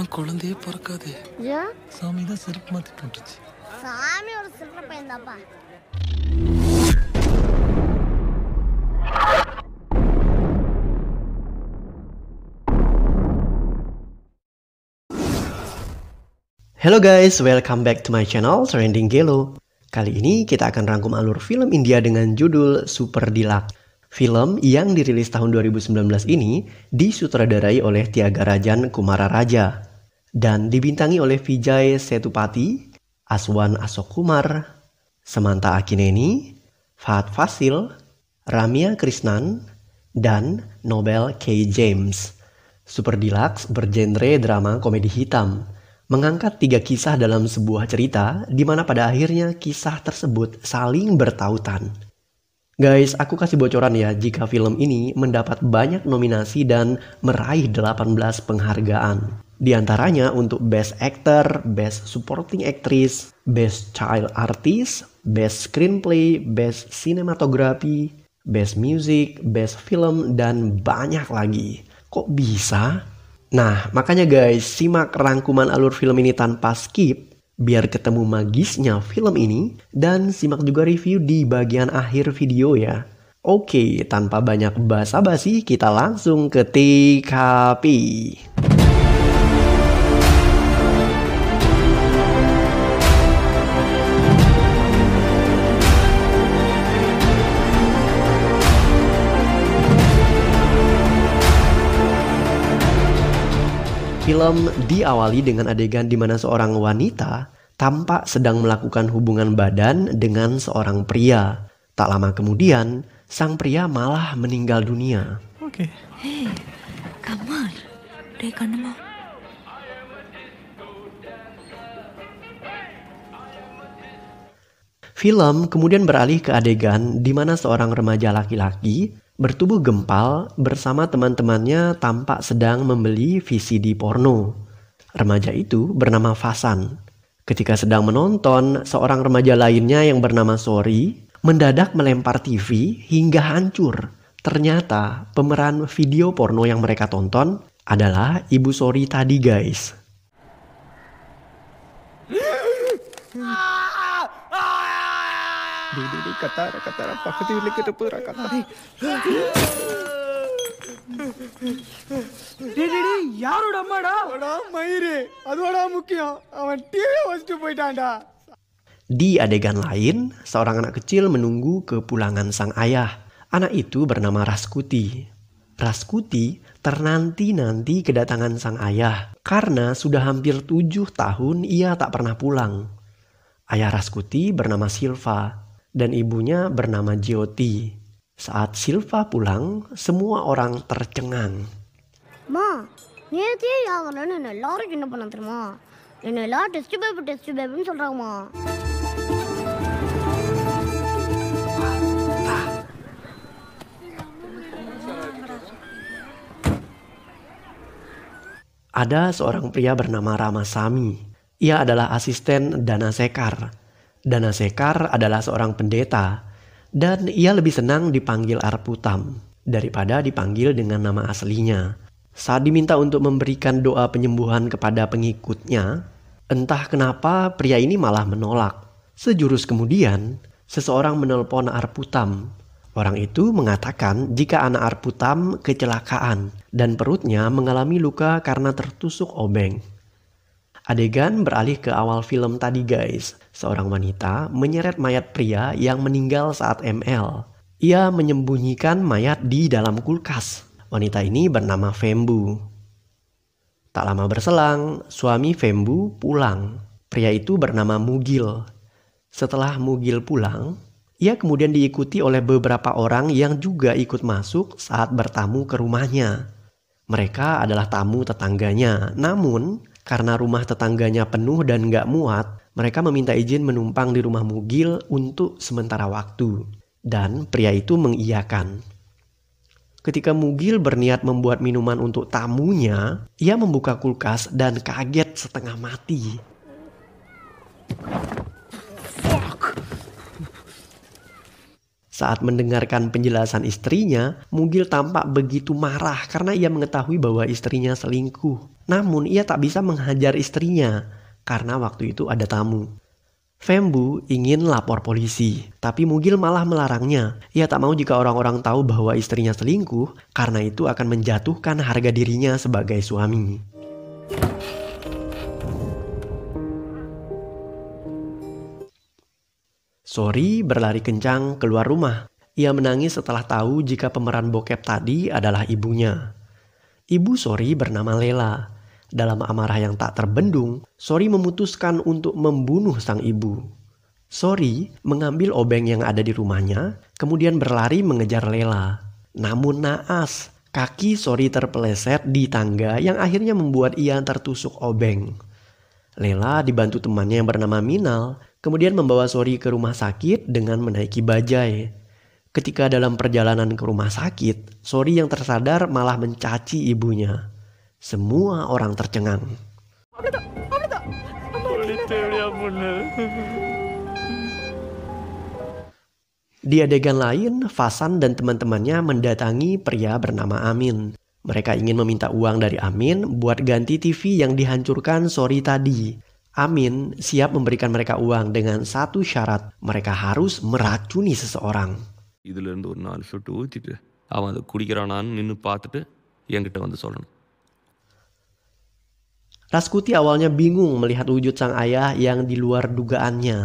இப்பதான் குழந்தையே பிறக்காதே. சாமி தான் செருப்பு மாத்திட்டு விட்டுச்சு. சாமி ஒரு சில்லற பையன்தாப்பா. Hello guys, welcome back to my channel Trending Gelo. Kali ini kita akan rangkum alur film India dengan judul Super Deluxe. Film yang dirilis tahun 2019 ini disutradarai oleh Tyagarajan Kumararaja dan dibintangi oleh Vijay Sethupathi, Aswan Ashok Kumar, Samantha Akineni, Fahad Fasil, Ramya Krishnan, dan Nobel K. James. Super Deluxe bergenre drama komedi hitam, mengangkat 3 kisah dalam sebuah cerita di mana pada akhirnya kisah tersebut saling bertautan. Guys, aku kasih bocoran ya jika film ini mendapat banyak nominasi dan meraih 18 penghargaan. Di antaranya untuk Best Actor, Best Supporting Actress, Best Child Artist, Best Screenplay, Best Cinematography, Best Music, Best Film, dan banyak lagi. Kok bisa? Nah, makanya guys, simak rangkuman alur film ini tanpa skip biar ketemu magisnya film ini dan simak juga review di bagian akhir video ya. Oke, tanpa banyak basa-basi kita langsung ke TKP. Film diawali dengan adegan di mana seorang wanita tampak sedang melakukan hubungan badan dengan seorang pria. Tak lama kemudian, sang pria malah meninggal dunia. Oke. Hey, Kamal, deh kanama. Film kemudian beralih ke adegan di mana seorang remaja laki-laki bertubuh gempal bersama teman-temannya tampak sedang membeli VCD porno. Remaja itu bernama Fasan. Ketika sedang menonton, seorang remaja lainnya yang bernama Sori mendadak melempar TV hingga hancur. Ternyata pemeran video porno yang mereka tonton adalah ibu Sori tadi guys. Di adegan lain, seorang anak kecil menunggu kepulangan sang ayah. Anak itu bernama Raskuti. Raskuti ternanti-nanti kedatangan sang ayah karena sudah hampir 7 tahun ia tak pernah pulang. Ayah Raskuti bernama Silva dan ibunya bernama Jyoti. Saat Silva pulang, semua orang tercengang. Ma, நேத்தே யாகலன்னு என்ன எல்லாரும் என்ன பண்ண தெரியுமா? என்ன எல்லாம் டெஸ்ட் பேபின்னு சொல்றாங்கம்மா. Ada seorang pria bernama Ramasamy. Ia adalah asisten Dana Sekar. Dana Sekar adalah seorang pendeta dan ia lebih senang dipanggil Arputam daripada dipanggil dengan nama aslinya. Saat diminta untuk memberikan doa penyembuhan kepada pengikutnya, entah kenapa pria ini malah menolak. Sejurus kemudian, seseorang menelpon Arputam. Orang itu mengatakan jika anak Arputam kecelakaan dan perutnya mengalami luka karena tertusuk obeng. Adegan beralih ke awal film tadi guys. Seorang wanita menyeret mayat pria yang meninggal saat ML. Ia menyembunyikan mayat di dalam kulkas. Wanita ini bernama Fembu. Tak lama berselang, suami Fembu pulang. Pria itu bernama Mugil. Setelah Mugil pulang, ia kemudian diikuti oleh beberapa orang yang juga ikut masuk saat bertamu ke rumahnya. Mereka adalah tamu tetangganya, namun karena rumah tetangganya penuh dan gak muat, mereka meminta izin menumpang di rumah Mugil untuk sementara waktu. Dan pria itu mengiyakan. Ketika Mugil berniat membuat minuman untuk tamunya, ia membuka kulkas dan kaget setengah mati. Saat mendengarkan penjelasan istrinya, Mugil tampak begitu marah karena ia mengetahui bahwa istrinya selingkuh. Namun ia tak bisa menghajar istrinya karena waktu itu ada tamu. Fembu ingin lapor polisi, tapi Mugil malah melarangnya. Ia tak mau jika orang-orang tahu bahwa istrinya selingkuh, karena itu akan menjatuhkan harga dirinya sebagai suami. Sori berlari kencang keluar rumah. Ia menangis setelah tahu jika pemeran bokep tadi adalah ibunya. Ibu Sori bernama Lela. Dalam amarah yang tak terbendung, Sori memutuskan untuk membunuh sang ibu. Sori mengambil obeng yang ada di rumahnya, kemudian berlari mengejar Lela. Namun naas, kaki Sori terpeleset di tangga yang akhirnya membuat ia tertusuk obeng. Lela dibantu temannya yang bernama Minal, kemudian membawa Sori ke rumah sakit dengan menaiki bajai. Ketika dalam perjalanan ke rumah sakit, Sori yang tersadar malah mencaci ibunya. Semua orang tercengang. Di adegan lain, Fasan dan teman-temannya mendatangi pria bernama Amin. Mereka ingin meminta uang dari Amin buat ganti TV yang dihancurkan Sori tadi. Amin siap memberikan mereka uang dengan satu syarat, mereka harus meracuni seseorang. இதிலிருந்து ஒரு 4 சொட்டு ஊத்திட்டு அவன் அதை குடிக்கிறானான்னு நின்று பார்த்துட்டு என்கிட்ட வந்து சொல்லணும். Raskuti awalnya bingung melihat wujud sang ayah yang di luar dugaannya.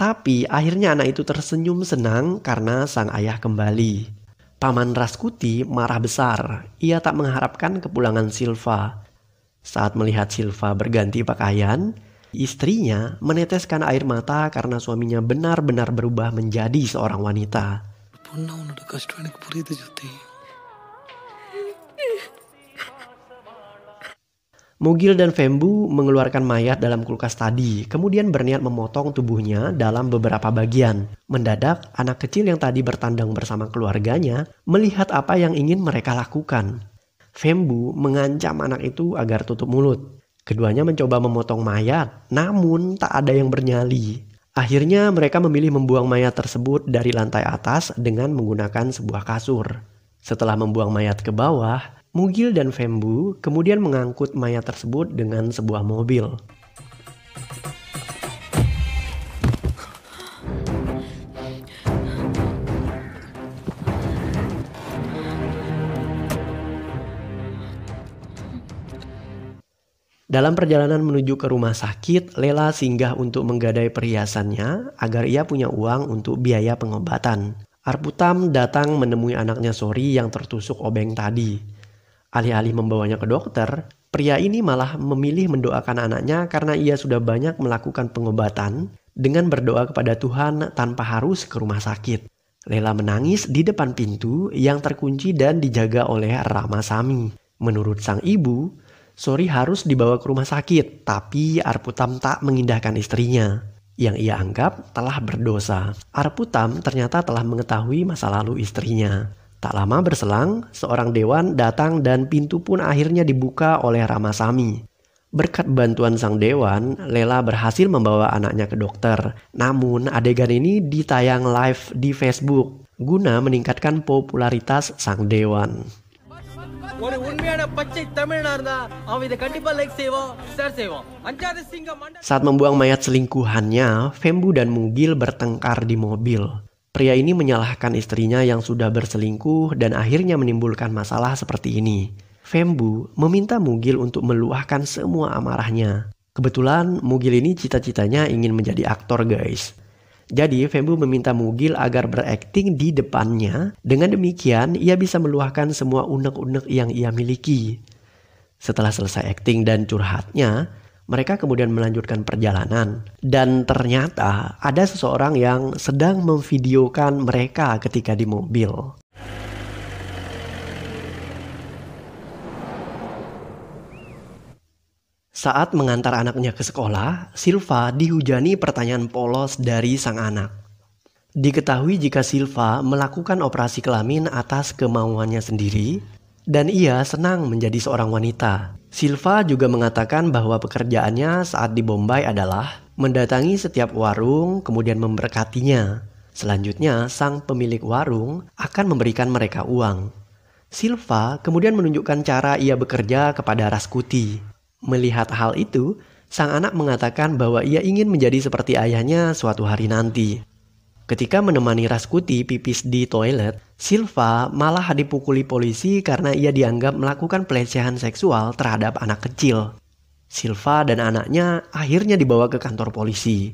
Tapi akhirnya anak itu tersenyum senang karena sang ayah kembali. Paman Raskuti marah besar. Ia tak mengharapkan kepulangan Silva. Saat melihat Silva berganti pakaian, istrinya meneteskan air mata karena suaminya benar-benar berubah menjadi seorang wanita. பொண்ணா உன்னோட கஷ்டம் எனக்கு புரியுது ஜோதி. Mugil dan Fembu mengeluarkan mayat dalam kulkas tadi, kemudian berniat memotong tubuhnya dalam beberapa bagian. Mendadak, anak kecil yang tadi bertandang bersama keluarganya melihat apa yang ingin mereka lakukan. Fembu mengancam anak itu agar tutup mulut. Keduanya mencoba memotong mayat, namun tak ada yang bernyali. Akhirnya mereka memilih membuang mayat tersebut dari lantai atas dengan menggunakan sebuah kasur. Setelah membuang mayat ke bawah, Mugil dan Fembu kemudian mengangkut mayat tersebut dengan sebuah mobil. Dalam perjalanan menuju ke rumah sakit, Lela singgah untuk menggadai perhiasannya agar ia punya uang untuk biaya pengobatan. Arputam datang menemui anaknya Sori yang tertusuk obeng tadi. Alih-alih membawanya ke dokter, pria ini malah memilih mendoakan anaknya karena ia sudah banyak melakukan pengobatan dengan berdoa kepada Tuhan tanpa harus ke rumah sakit. Lela menangis di depan pintu yang terkunci dan dijaga oleh Ramasami. Menurut sang ibu, Sori harus dibawa ke rumah sakit, tapi Arputam tak mengindahkan istrinya yang ia anggap telah berdosa. Arputam ternyata telah mengetahui masa lalu istrinya. Tak lama berselang, seorang dewan datang dan pintu pun akhirnya dibuka oleh Ramasami. Berkat bantuan sang dewan, Lela berhasil membawa anaknya ke dokter. Namun adegan ini ditayang live di Facebook guna meningkatkan popularitas sang dewan. Saat membuang mayat selingkuhannya, Fembu dan Mugil bertengkar di mobil. Pria ini menyalahkan istrinya yang sudah berselingkuh dan akhirnya menimbulkan masalah seperti ini. Fembu meminta Mugil untuk meluahkan semua amarahnya. Kebetulan Mugil ini cita-citanya ingin menjadi aktor, guys. Jadi Fembu meminta Mugil agar berakting di depannya. Dengan demikian ia bisa meluahkan semua unek-unek yang ia miliki. Setelah selesai akting dan curhatnya, mereka kemudian melanjutkan perjalanan. Dan ternyata ada seseorang yang sedang memvideokan mereka ketika di mobil. Saat mengantar anaknya ke sekolah, Silva dihujani pertanyaan polos dari sang anak. Diketahui jika Silva melakukan operasi kelamin atas kemauannya sendiri dan ia senang menjadi seorang wanita. Silva juga mengatakan bahwa pekerjaannya saat di Bombay adalah mendatangi setiap warung kemudian memberkatinya. Selanjutnya, sang pemilik warung akan memberikan mereka uang. Silva kemudian menunjukkan cara ia bekerja kepada Raskuti. Melihat hal itu, sang anak mengatakan bahwa ia ingin menjadi seperti ayahnya suatu hari nanti. Ketika menemani Raskuti pipis di toilet, Silva malah dipukuli polisi karena ia dianggap melakukan pelecehan seksual terhadap anak kecil. Silva dan anaknya akhirnya dibawa ke kantor polisi.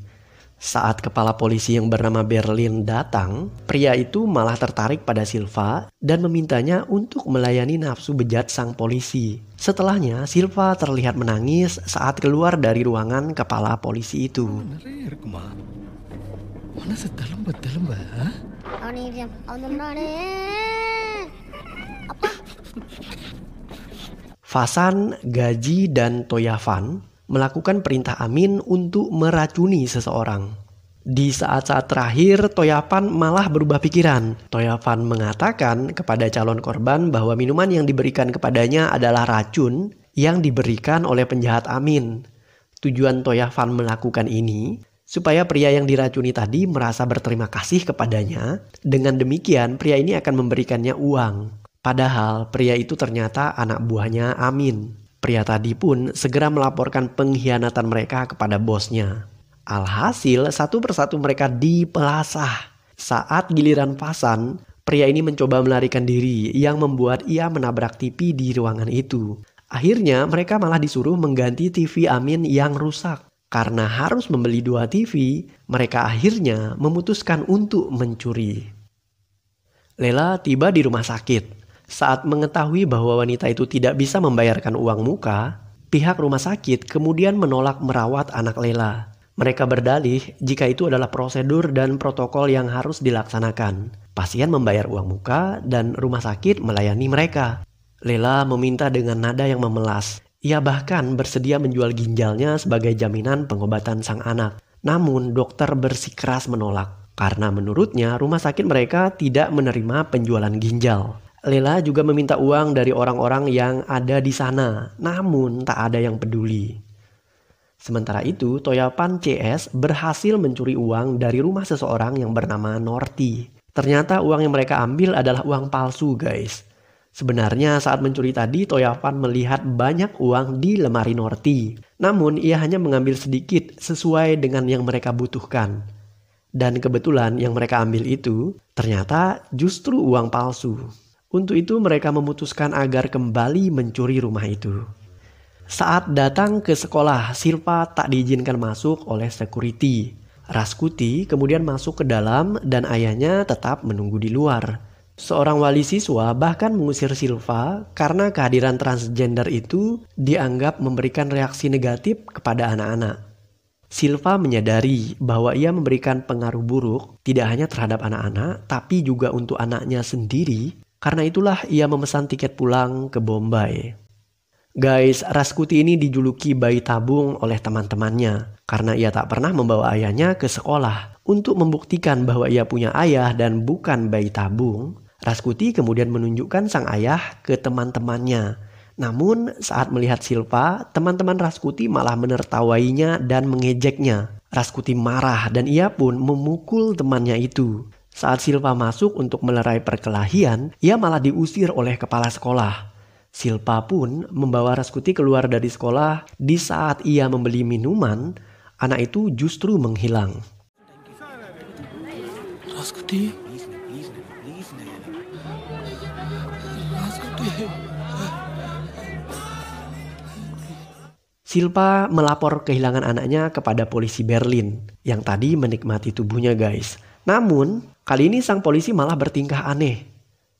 Saat kepala polisi yang bernama Berlin datang, pria itu malah tertarik pada Silva dan memintanya untuk melayani nafsu bejat sang polisi. Setelahnya, Silva terlihat menangis saat keluar dari ruangan kepala polisi itu. Mana sedalam ba? Fasan, Gaji, dan Toyavan melakukan perintah Amin untuk meracuni seseorang. Di saat-saat terakhir, Toyavan malah berubah pikiran. Toyavan mengatakan kepada calon korban bahwa minuman yang diberikan kepadanya adalah racun yang diberikan oleh penjahat Amin. Tujuan Toyavan melakukan ini supaya pria yang diracuni tadi merasa berterima kasih kepadanya. Dengan demikian, pria ini akan memberikannya uang. Padahal pria itu ternyata anak buahnya Amin. Pria tadi pun segera melaporkan pengkhianatan mereka kepada bosnya. Alhasil, satu persatu mereka dipelasah. Saat giliran Fasan, pria ini mencoba melarikan diri yang membuat ia menabrak TV di ruangan itu. Akhirnya mereka malah disuruh mengganti TV Amin yang rusak. Karena harus membeli 2 TV, mereka akhirnya memutuskan untuk mencuri. Lela tiba di rumah sakit. Saat mengetahui bahwa wanita itu tidak bisa membayarkan uang muka, pihak rumah sakit kemudian menolak merawat anak Lela. Mereka berdalih jika itu adalah prosedur dan protokol yang harus dilaksanakan. Pasien membayar uang muka dan rumah sakit melayani mereka. Lela meminta dengan nada yang memelas. Ia bahkan bersedia menjual ginjalnya sebagai jaminan pengobatan sang anak. Namun dokter bersikeras menolak karena menurutnya rumah sakit mereka tidak menerima penjualan ginjal. Lela juga meminta uang dari orang-orang yang ada di sana, namun tak ada yang peduli. Sementara itu, Toyapan CS berhasil mencuri uang dari rumah seseorang yang bernama Norti. Ternyata uang yang mereka ambil adalah uang palsu, guys. Sebenarnya saat mencuri tadi, Toyavan melihat banyak uang di lemari Norti. Namun ia hanya mengambil sedikit sesuai dengan yang mereka butuhkan. Dan kebetulan yang mereka ambil itu ternyata justru uang palsu. Untuk itu mereka memutuskan agar kembali mencuri rumah itu. Saat datang ke sekolah, Silva tak diizinkan masuk oleh security. Raskuti kemudian masuk ke dalam dan ayahnya tetap menunggu di luar. Seorang wali siswa bahkan mengusir Silva karena kehadiran transgender itu dianggap memberikan reaksi negatif kepada anak-anak. Silva menyadari bahwa ia memberikan pengaruh buruk tidak hanya terhadap anak-anak tapi juga untuk anaknya sendiri. Karena itulah ia memesan tiket pulang ke Bombay. Guys, Raskuti ini dijuluki bayi tabung oleh teman-temannya karena ia tak pernah membawa ayahnya ke sekolah. Untuk membuktikan bahwa ia punya ayah dan bukan bayi tabung, Raskuti kemudian menunjukkan sang ayah ke teman-temannya. Namun saat melihat Silva, teman-teman Raskuti malah menertawainya dan mengejeknya. Raskuti marah dan ia pun memukul temannya itu. Saat Silva masuk untuk melerai perkelahian, ia malah diusir oleh kepala sekolah. Silva pun membawa Raskuti keluar dari sekolah. Di saat ia membeli minuman, anak itu justru menghilang. Raskuti. Silva melapor kehilangan anaknya kepada polisi Berlin yang tadi menikmati tubuhnya, guys. Namun, kali ini sang polisi malah bertingkah aneh.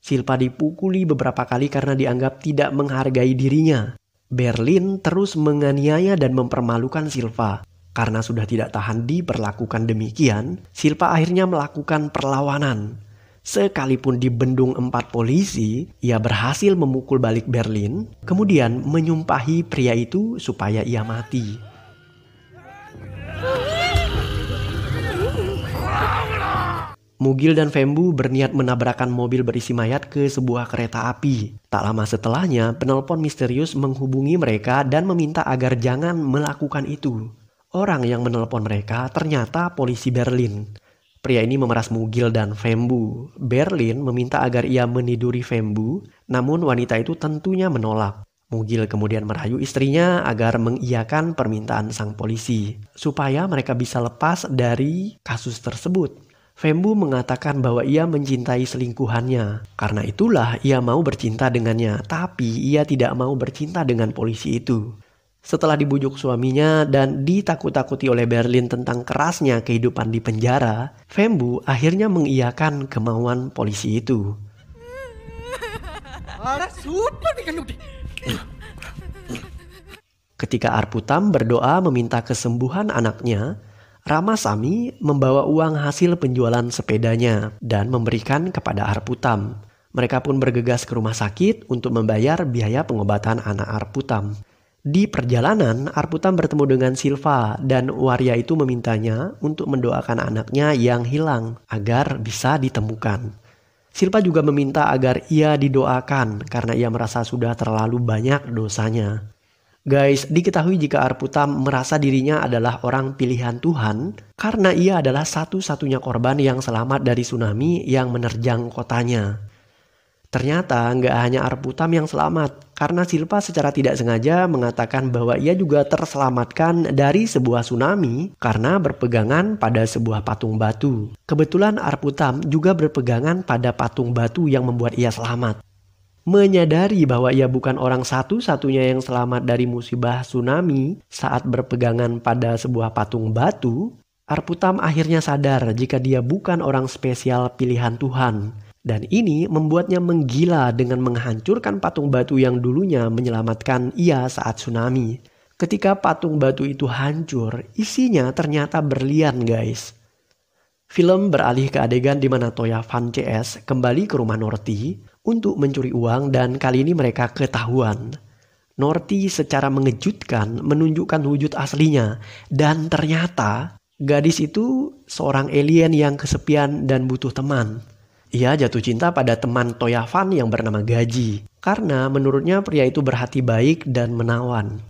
Silva dipukuli beberapa kali karena dianggap tidak menghargai dirinya. Berlin terus menganiaya dan mempermalukan Silva. Karena sudah tidak tahan diperlakukan demikian, Silva akhirnya melakukan perlawanan. Sekalipun dibendung 4 polisi, ia berhasil memukul balik Berlin, kemudian menyumpahi pria itu supaya ia mati. Mugil dan Fembu berniat menabrakkan mobil berisi mayat ke sebuah kereta api. Tak lama setelahnya, penelpon misterius menghubungi mereka dan meminta agar jangan melakukan itu. Orang yang menelpon mereka ternyata polisi Berlin. Pria ini memeras Mugil dan Fembu. Berlin meminta agar ia meniduri Fembu, namun wanita itu tentunya menolak. Mugil kemudian merayu istrinya agar mengiyakan permintaan sang polisi supaya mereka bisa lepas dari kasus tersebut. Fembu mengatakan bahwa ia mencintai selingkuhannya. Karena itulah ia mau bercinta dengannya, tapi ia tidak mau bercinta dengan polisi itu. Setelah dibujuk suaminya dan ditakut-takuti oleh Berlin tentang kerasnya kehidupan di penjara, Fembu akhirnya mengiyakan kemauan polisi itu. Ketika Arputam berdoa meminta kesembuhan anaknya, Ramasamy membawa uang hasil penjualan sepedanya dan memberikan kepada Arputam. Mereka pun bergegas ke rumah sakit untuk membayar biaya pengobatan anak Arputam. Di perjalanan, Arputam bertemu dengan Silva dan waria itu memintanya untuk mendoakan anaknya yang hilang agar bisa ditemukan. Silva juga meminta agar ia didoakan karena ia merasa sudah terlalu banyak dosanya. Guys, diketahui jika Arputam merasa dirinya adalah orang pilihan Tuhan karena ia adalah satu-satunya korban yang selamat dari tsunami yang menerjang kotanya. Ternyata nggak hanya Arputam yang selamat karena Silva secara tidak sengaja mengatakan bahwa ia juga terselamatkan dari sebuah tsunami karena berpegangan pada sebuah patung batu. Kebetulan Arputam juga berpegangan pada patung batu yang membuat ia selamat. Menyadari bahwa ia bukan orang satu-satunya yang selamat dari musibah tsunami saat berpegangan pada sebuah patung batu, Arputam akhirnya sadar jika dia bukan orang spesial pilihan Tuhan. Dan ini membuatnya menggila dengan menghancurkan patung batu yang dulunya menyelamatkan ia saat tsunami. Ketika patung batu itu hancur, isinya ternyata berlian guys. Film beralih ke adegan di mana Toya Van CS kembali ke rumah Norty untuk mencuri uang dan kali ini mereka ketahuan. Norty secara mengejutkan menunjukkan wujud aslinya dan ternyata gadis itu seorang alien yang kesepian dan butuh teman. Ia jatuh cinta pada teman Toya Van yang bernama Gaji karena menurutnya pria itu berhati baik dan menawan.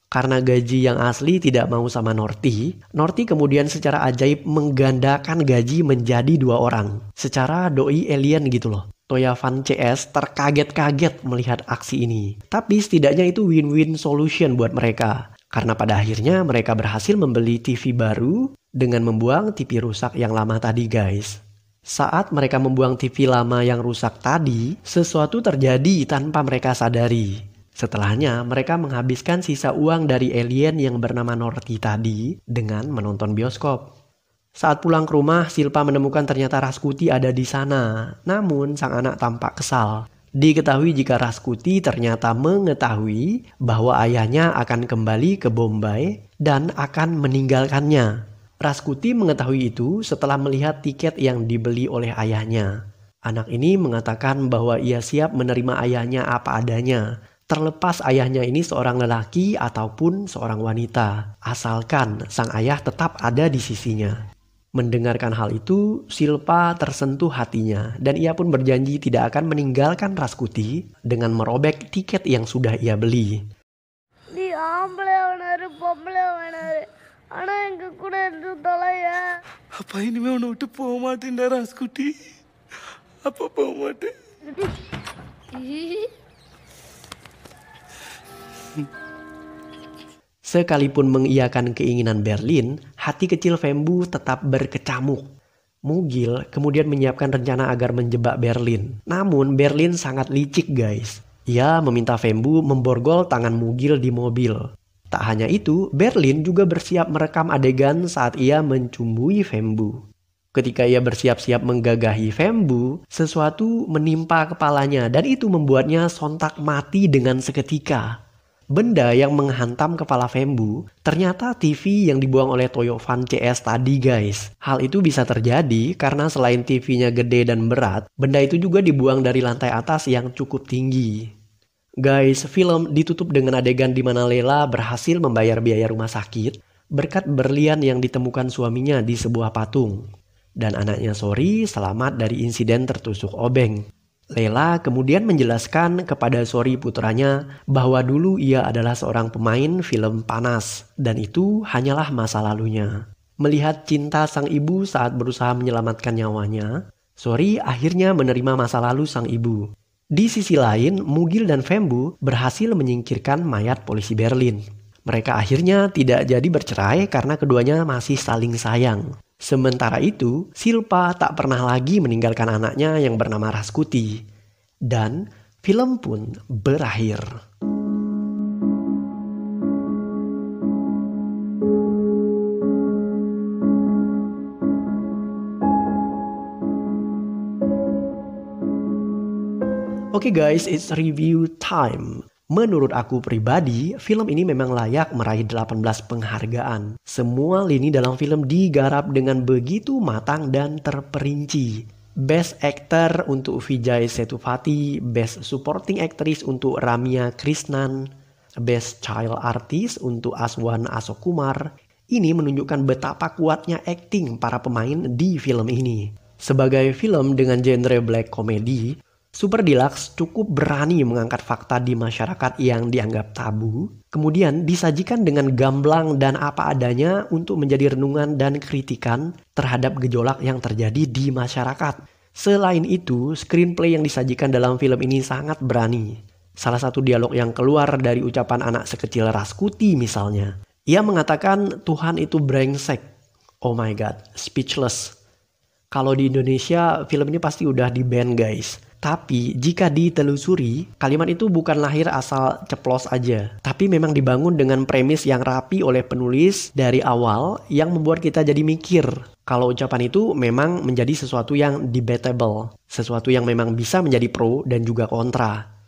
Karena Gaji yang asli tidak mau sama Norty, Norty kemudian secara ajaib menggandakan Gaji menjadi 2 orang. Secara doi alien gitu loh. Toya Van CS terkaget-kaget melihat aksi ini. Tapi setidaknya itu win-win solution buat mereka. Karena pada akhirnya mereka berhasil membeli TV baru dengan membuang TV rusak yang lama tadi guys. Saat mereka membuang TV lama yang rusak tadi, sesuatu terjadi tanpa mereka sadari. Setelahnya, mereka menghabiskan sisa uang dari alien yang bernama Norty tadi dengan menonton bioskop. Saat pulang ke rumah, Silva menemukan ternyata Raskuti ada di sana. Namun, sang anak tampak kesal. Diketahui jika Raskuti ternyata mengetahui bahwa ayahnya akan kembali ke Bombay dan akan meninggalkannya. Raskuti mengetahui itu setelah melihat tiket yang dibeli oleh ayahnya. Anak ini mengatakan bahwa ia siap menerima ayahnya apa adanya. Terlepas ayahnya ini seorang lelaki ataupun seorang wanita, asalkan sang ayah tetap ada di sisinya. Mendengarkan hal itu, Silva tersentuh hatinya dan ia pun berjanji tidak akan meninggalkan Raskuti dengan merobek tiket yang sudah ia beli. அப்பா இனிமே உன்னை விட்டு போக மாட்டேன்டா ராஸ்குட்டி. அப்பா போக மாட்டேன். Sekalipun mengiyakan keinginan Berlin, hati kecil Fembu tetap berkecamuk. Mugil kemudian menyiapkan rencana agar menjebak Berlin. Namun Berlin sangat licik guys. Ia meminta Fembu memborgol tangan Mugil di mobil. Tak hanya itu, Berlin juga bersiap merekam adegan saat ia mencumbui Fembu. Ketika ia bersiap-siap menggagahi Fembu, sesuatu menimpa kepalanya dan itu membuatnya sontak mati dengan seketika. Benda yang menghantam kepala Fembu ternyata TV yang dibuang oleh Toya Van CS tadi guys. Hal itu bisa terjadi karena selain TV-nya gede dan berat, benda itu juga dibuang dari lantai atas yang cukup tinggi. Guys, film ditutup dengan adegan di mana Lela berhasil membayar biaya rumah sakit berkat berlian yang ditemukan suaminya di sebuah patung. Dan anaknya Sori selamat dari insiden tertusuk obeng. Lela kemudian menjelaskan kepada Sori putranya bahwa dulu ia adalah seorang pemain film panas dan itu hanyalah masa lalunya. Melihat cinta sang ibu saat berusaha menyelamatkan nyawanya, Sori akhirnya menerima masa lalu sang ibu. Di sisi lain, Mugil dan Fembu berhasil menyingkirkan mayat polisi Berlin. Mereka akhirnya tidak jadi bercerai karena keduanya masih saling sayang. Sementara itu, Silpa tak pernah lagi meninggalkan anaknya yang bernama Raskuti. Dan film pun berakhir. Oke guys, it's review time. Menurut aku pribadi, film ini memang layak meraih 18 penghargaan. Semua lini dalam film digarap dengan begitu matang dan terperinci. Best Actor untuk Vijay Sethupathi, Best Supporting Actress untuk Ramya Krishnan, Best Child Artist untuk Aswan Ashok-Kumar. Ini menunjukkan betapa kuatnya akting para pemain di film ini. Sebagai film dengan genre black comedy, Super Deluxe cukup berani mengangkat fakta di masyarakat yang dianggap tabu, kemudian disajikan dengan gamblang dan apa adanya untuk menjadi renungan dan kritikan terhadap gejolak yang terjadi di masyarakat. Selain itu, screenplay yang disajikan dalam film ini sangat berani. Salah satu dialog yang keluar dari ucapan anak sekecil Raskuti misalnya. Ia mengatakan Tuhan itu brengsek. Oh my god, speechless. Kalau di Indonesia, film ini pasti udah di-ban guys. Tapi jika ditelusuri, kalimat itu bukan lahir asal ceplos aja. Tapi memang dibangun dengan premis yang rapi oleh penulis dari awal yang membuat kita jadi mikir. Kalau ucapan itu memang menjadi sesuatu yang debatable. Sesuatu yang memang bisa menjadi pro dan juga kontra.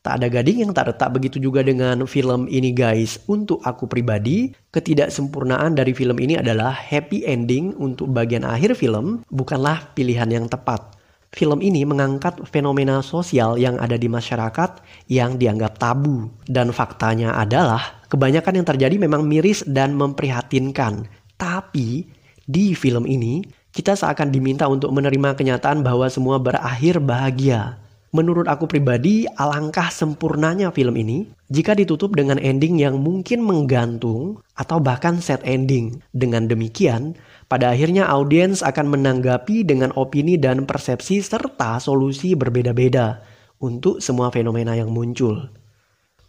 Tak ada gading yang tak retak, begitu juga dengan film ini guys. Untuk aku pribadi, ketidaksempurnaan dari film ini adalah happy ending untuk bagian akhir film bukanlah pilihan yang tepat. Film ini mengangkat fenomena sosial yang ada di masyarakat yang dianggap tabu. Dan faktanya adalah kebanyakan yang terjadi memang miris dan memprihatinkan. Tapi di film ini kita seakan diminta untuk menerima kenyataan bahwa semua berakhir bahagia. Menurut aku pribadi, alangkah sempurnanya film ini jika ditutup dengan ending yang mungkin menggantung atau bahkan sad ending. Dengan demikian, pada akhirnya audiens akan menanggapi dengan opini dan persepsi serta solusi berbeda-beda untuk semua fenomena yang muncul.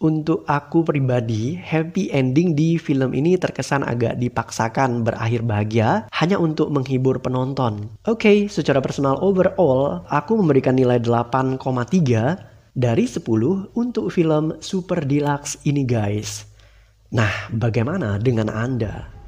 Untuk aku pribadi, happy ending di film ini terkesan agak dipaksakan berakhir bahagia hanya untuk menghibur penonton. Oke, secara personal overall, aku memberikan nilai 8,3 dari 10 untuk film Super Deluxe ini guys. Nah, bagaimana dengan Anda?